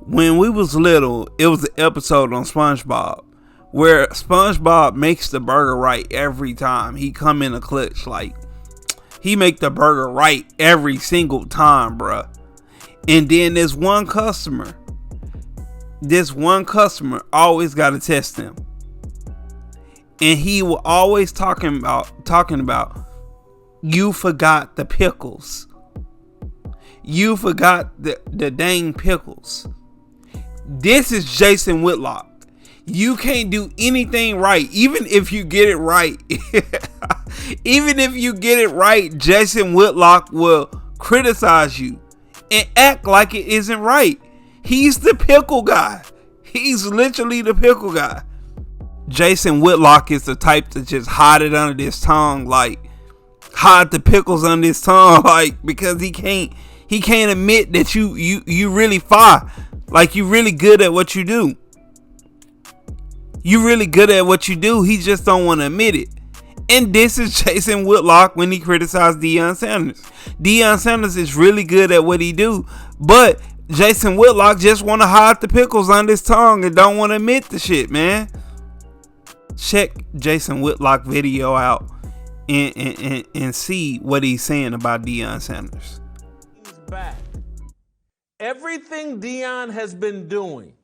When we was little, it was an episode on SpongeBob where SpongeBob makes the burger right every time. He come in a clutch, like he make the burger right every single time, bruh. And then this one customer always gotta test him. And he will always talking about you forgot the pickles. You forgot the dang pickles. This is Jason Whitlock. You can't do anything right. Even if you get it right. Even if you get it right, Jason Whitlock will criticize you and act like it isn't right. He's the pickle guy. He's literally the pickle guy. Jason Whitlock is the type to just hide it under his tongue, like hide the pickles under his tongue, like because he can't admit that you really fire. Like you really good at what you do. You really good at what you do. He just don't want to admit it. And this is Jason Whitlock when he criticized Deion Sanders. Deion Sanders is really good at what he do, but Jason Whitlock just want to hide the pickles under his tongue and don't want to admit the shit, man. Check Jason Whitlock video out and see what he's saying about Deion Sanders. He's back. Everything Deion has been doing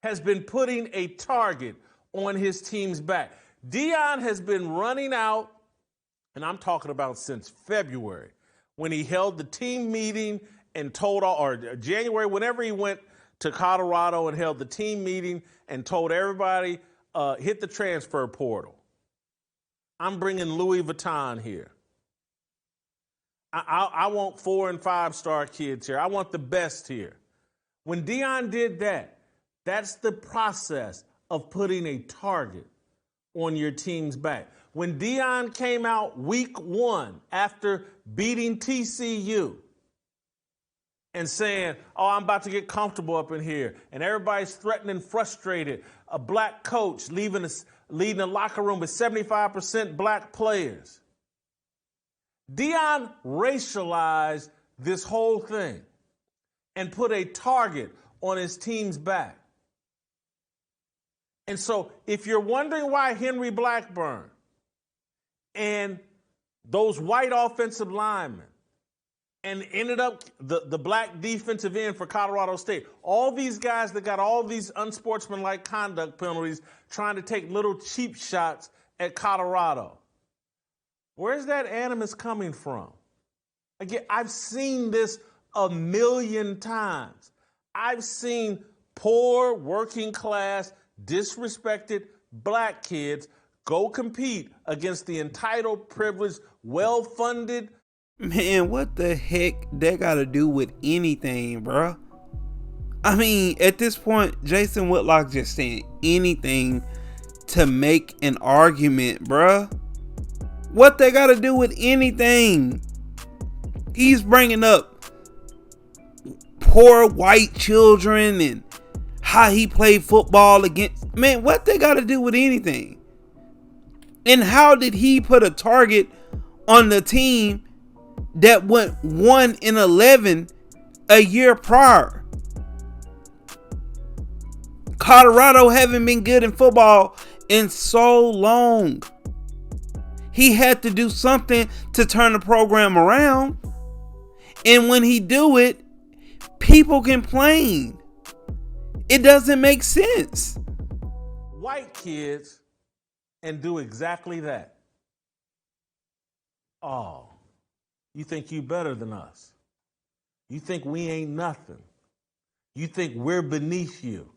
has been putting a target on his team's back. Deion has been running out, and I'm talking about since February, when he held the team meeting and told, or January, whenever he went to Colorado and held the team meeting and told everybody, hit the transfer portal. I'm bringing Louis Vuitton here. I want 4- and 5-star kids here. I want the best here. When Deion did that, that's the process of putting a target on your team's back. When Deion came out week 1 after beating TCU and saying, oh, I'm about to get comfortable up in here, and everybody's threatening, frustrated, a black coach leading a locker room with 75% black players. Deion racialized this whole thing and put a target on his team's back. And so if you're wondering why Henry Blackburn and those white offensive linemen and ended up the black defensive end for Colorado State, all these guys that got all these unsportsmanlike conduct penalties trying to take little cheap shots at Colorado, where's that animus coming from? Again, I've seen this a million times. I've seen poor, working class, disrespected black kids go compete against the entitled, privileged, well-funded. Man, what the heck that got to do with anything, bro? I mean, at this point, Jason Whitlock just saying anything to make an argument, bro. What they got to do with anything? He's bringing up poor white children and how he played football against. Man, what they got to do with anything? And how did he put a target on the team that went 1-11 a year prior? Colorado haven't been good in football in so long. He had to do something to turn the program around. And when he do it, people complain. It doesn't make sense. White kids and do exactly that. Oh, you think you better than us. You think we ain't nothing. You think we're beneath you.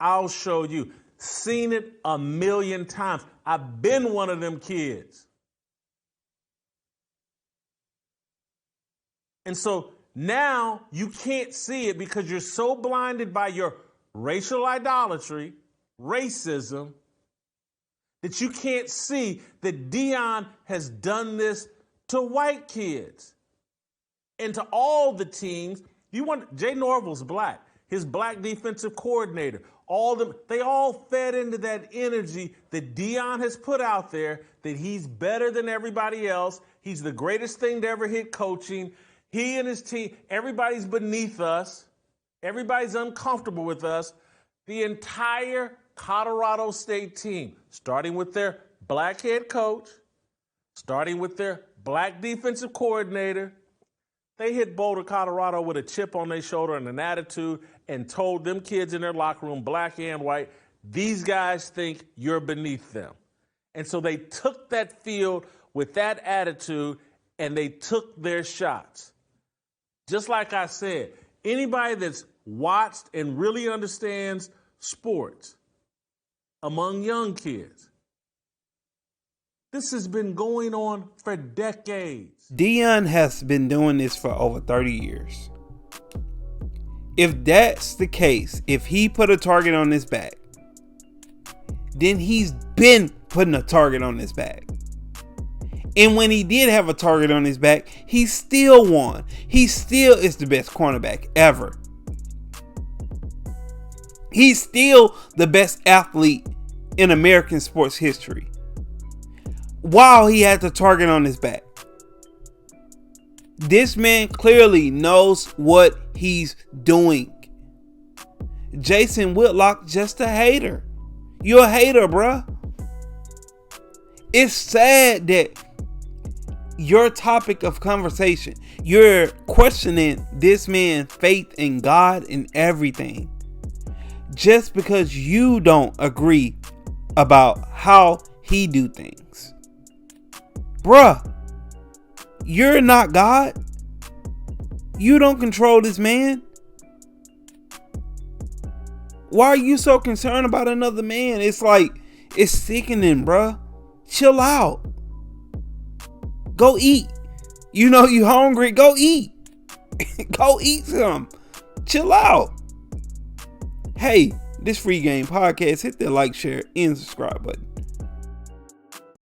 I'll show you. Seen it a million times. I've been one of them kids. And so now you can't see it because you're so blinded by your racial idolatry, racism, that you can't see that Deion has done this to white kids and to all the teams. Jay Norville's black, his black defensive coordinator, they all fed into that energy that Deion has put out there, that he's better than everybody else. He's the greatest thing to ever hit coaching. He and his team, everybody's beneath us. Everybody's uncomfortable with us. The entire Colorado State team, starting with their black head coach, starting with their black defensive coordinator, they hit Boulder, Colorado with a chip on their shoulder and an attitude and told them kids in their locker room, black and white, these guys think you're beneath them. And so they took that field with that attitude and they took their shots. Just like I said, anybody that's watched and really understands sports among young kids, this has been going on for decades. Deion has been doing this for over 30 years. If that's the case, if he put a target on his back, then he's been putting a target on his back. And when he did have a target on his back, he still won. He still is the best cornerback ever. He's still the best athlete in American sports history, while he had the target on his back. This man clearly knows what he's doing. Jason Whitlock, just a hater. You're a hater, bruh. It's sad that your topic of conversation, you're questioning this man's faith in God and everything, just because you don't agree about how he do things. Bruh, you're not God. You don't control this man. Why are you so concerned about another man? It's like, it's sickening, bruh. Chill out. Go eat. You know you hungry, go eat. Go eat some. Chill out. Hey, this Free Game Podcast, hit that like, share, and subscribe button.